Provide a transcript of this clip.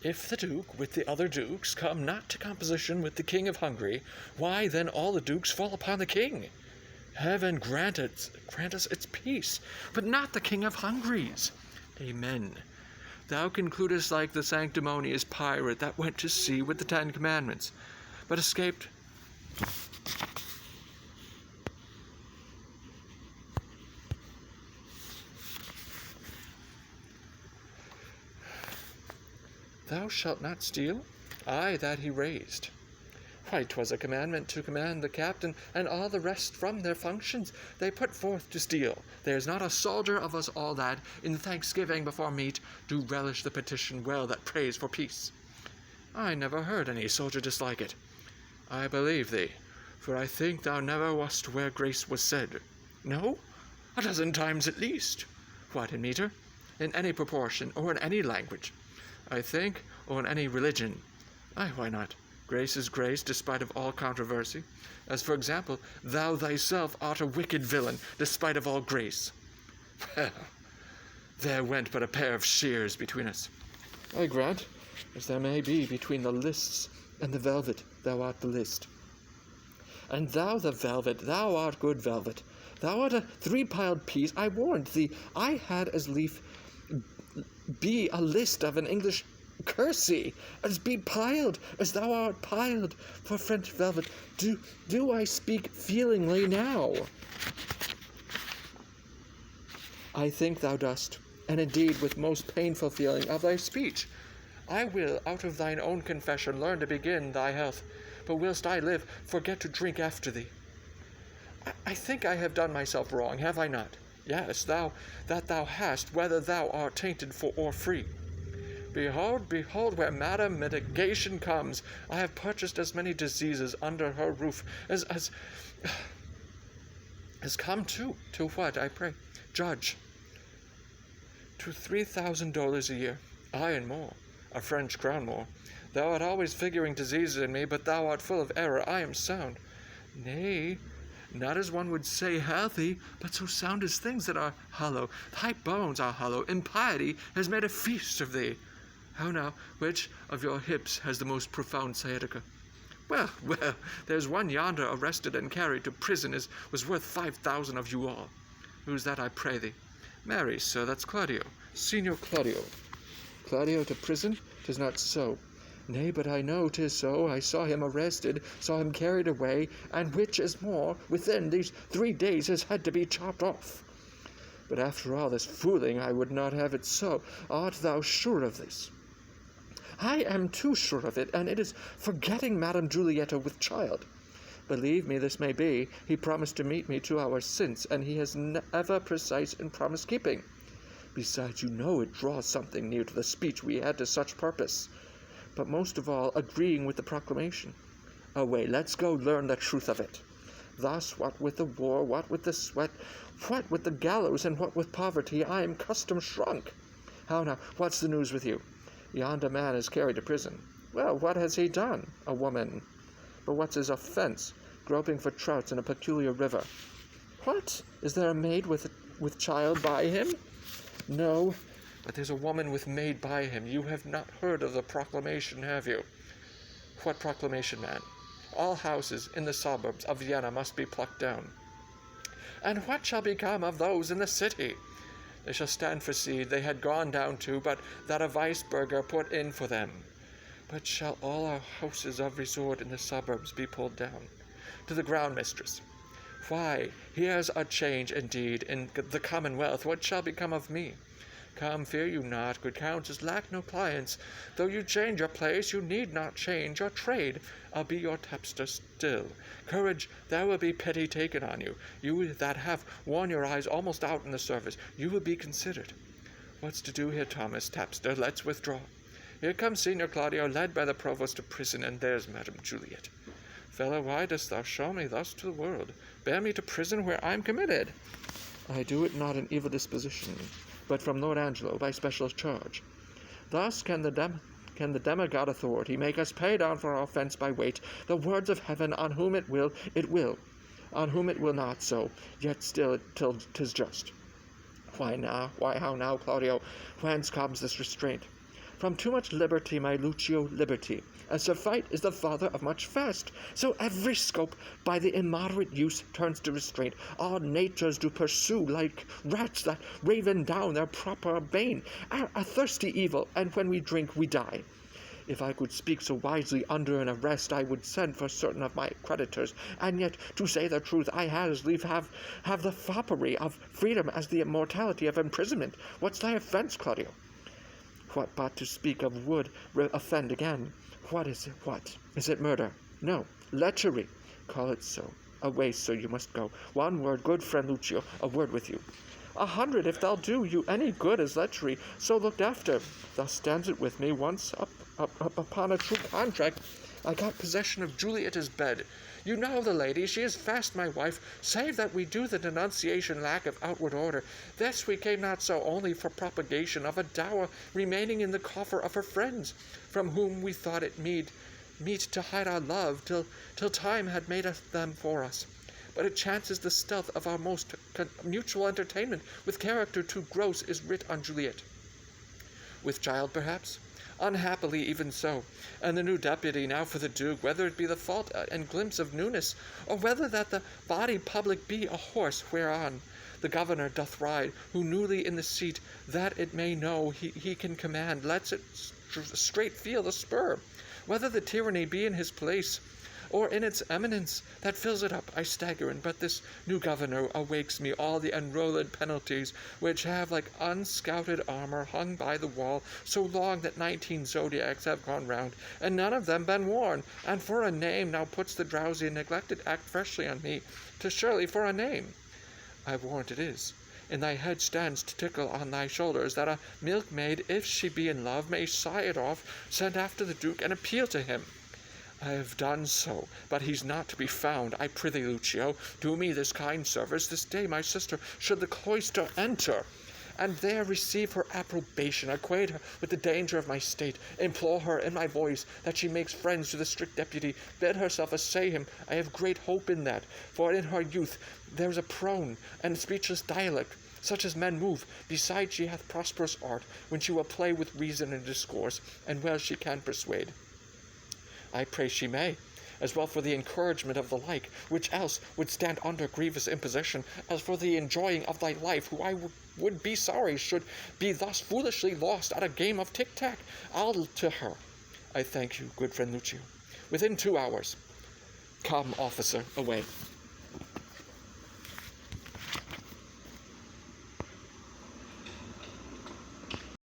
If the Duke with the other dukes come not to composition with the King of Hungary, why then all the dukes fall upon the King. Heaven grant us its peace, but not the King of Hungary's. Amen. Thou concludest like the sanctimonious pirate that went to sea with the 10 Commandments, but escaped. Thou shalt not steal? Aye, that he raised. Why, 'twas a commandment to command the captain and all the rest from their functions they put forth to steal. There's not a soldier of us all that, in thanksgiving before meat, do relish the petition well that prays for peace. I never heard any soldier dislike it. I believe thee, for I think thou never wast where grace was said. No? 12 times at least. What, in metre? In any proportion, or in any language? I think, or in any religion. Aye, why not? Grace is grace, despite of all controversy. As, for example, thou thyself art a wicked villain, despite of all grace. Well, there went but a pair of shears between us. I grant, as there may be between the lists and the velvet, thou art the list. And thou the velvet, thou art good velvet. Thou art a 3-piled piece, I warrant thee. I had as lief be a list of an English kersey, as be piled, as thou art piled for French velvet. Do I speak feelingly now? I think thou dost, and indeed with most painful feeling of thy speech. I will, out of thine own confession, learn to begin thy health, but whilst I live, forget to drink after thee. I think I have done myself wrong, have I not? Yes, thou hast, whether thou art tainted for or free. Behold, where Madam Mitigation comes. I have purchased as many diseases under her roof as come to what, I pray? Judge. To $3,000 a year, aye, and more, a French crown more. Thou art always figuring diseases in me, but thou art full of error. I am sound. Nay, not as one would say healthy, but so sound as things that are hollow. Thy bones are hollow. Impiety has made a feast of thee. How now, which of your hips has the most profound sciatica? Well, there's one yonder arrested and carried to prison was worth 5,000 of you all. Who's that, I pray thee? Marry, sir, that's Claudio, Signor Claudio. Claudio to prison? 'Tis not so. Nay, but I know 'tis so. I saw him arrested, saw him carried away, and which is more, within these 3 days his head to be chopped off. But after all this fooling, I would not have it so. Art thou sure of this? I am too sure of it, and it is forgetting Madame Giulietta with child. Believe me, this may be. He promised to meet me 2 hours since, and he is ever precise in promise-keeping. Besides, you know it draws something near to the speech we had to such purpose. But most of all, agreeing with the proclamation. Away, let's go learn the truth of it. Thus, what with the war, what with the sweat, what with the gallows, and what with poverty, I am custom shrunk. How now, what's the news with you? Yonder man is carried to prison. Well, what has he done? A woman. But what's his offense? Groping for trouts in a peculiar river. What? Is there a maid with child by him? No, but there's a woman with maid by him. You have not heard of the proclamation, have you? What proclamation, man? All houses in the suburbs of Vienna must be plucked down. And what shall become of those in the city? They shall stand for seed they had gone down to, but that a Weisberger put in for them. But shall all our houses of resort in the suburbs be pulled down? To the ground, mistress. Why, here's a change indeed in the commonwealth. What shall become of me? Come, fear you not, good countess, lack no clients. Though you change your place, you need not change your trade. I'll be your tapster still. Courage, there will be pity taken on you. You that have worn your eyes almost out in the service, you will be considered. What's to do here, Thomas, tapster? Let's withdraw. Here comes Signor Claudio, led by the provost to prison, and there's Madame Juliet. Fellow, why dost thou show me thus to the world? Bear me to prison where I'm committed. I do it not in evil disposition, but from Lord Angelo by special charge. Thus can the demigod authority make us pay down for our offence by weight. The words of heaven, on whom it will, it will. On whom it will not so, yet still 'tis just. Why how now, Claudio? Whence comes this restraint? From too much liberty, my Lucio, liberty. As surfeit is the father of much fast, so every scope by the immoderate use turns to restraint. All natures do pursue like rats that raven down their proper bane, a thirsty evil, and when we drink we die. If I could speak so wisely under an arrest, I would send for certain of my creditors, and yet, to say the truth, I as lief have the foppery of freedom as the immortality of imprisonment. What's thy offence, Claudio? What but to speak of would offend again? What is it? What? Is it murder? No, lechery. Call it so. Away, sir, you must go. One word, good friend Lucio, a word with you. 100, if they'll do you any good as lechery, so looked after. Thus stands it with me, once up upon a true contract, I got possession of Julieta's bed. You know the lady, she is fast my wife, save that we do the denunciation lack of outward order. This we came not so only for propagation of a dower remaining in the coffer of her friends, from whom we thought it meet to hide our love till time had made them for us. But it chances the stealth of our most mutual entertainment with character too gross is writ on Juliet. With child, perhaps? Unhappily, even so. And the new deputy now for the Duke, whether it be the fault and glimpse of newness, or whether that the body public be a horse whereon the governor doth ride, who newly in the seat, that it may know he can command, lets it straight feel the spur. Whether the tyranny be in his place, or in its eminence that fills it up, I stagger in, but this new governor awakes me all the enrolled penalties, which have like unscouted armor hung by the wall so long that 19 zodiacs have gone round, and none of them been worn, and for a name now puts the drowsy and neglected act freshly on me, 'tis surely for a name. I warrant it is. In thy head stands to tickle on thy shoulders, that a milkmaid, if she be in love, may sigh it off, send after the Duke, and appeal to him. I have done so, but he's not to be found. I prithee, Lucio, do me this kind service. This day my sister should the cloister enter, and there receive her approbation, acquaint her with the danger of my state, implore her in my voice that she makes friends to the strict deputy, bid herself assay him. I have great hope in that, for in her youth there is a prone and speechless dialect, such as men move. Besides, she hath prosperous art, when she will play with reason and discourse, and well she can persuade. I pray she may, as well for the encouragement of the like, which else would stand under grievous imposition, as for the enjoying of thy life, who I would be sorry should be thus foolishly lost at a game of tic-tac. I'll to her. I thank you, good friend Lucio. Within 2 hours. Come, officer, away.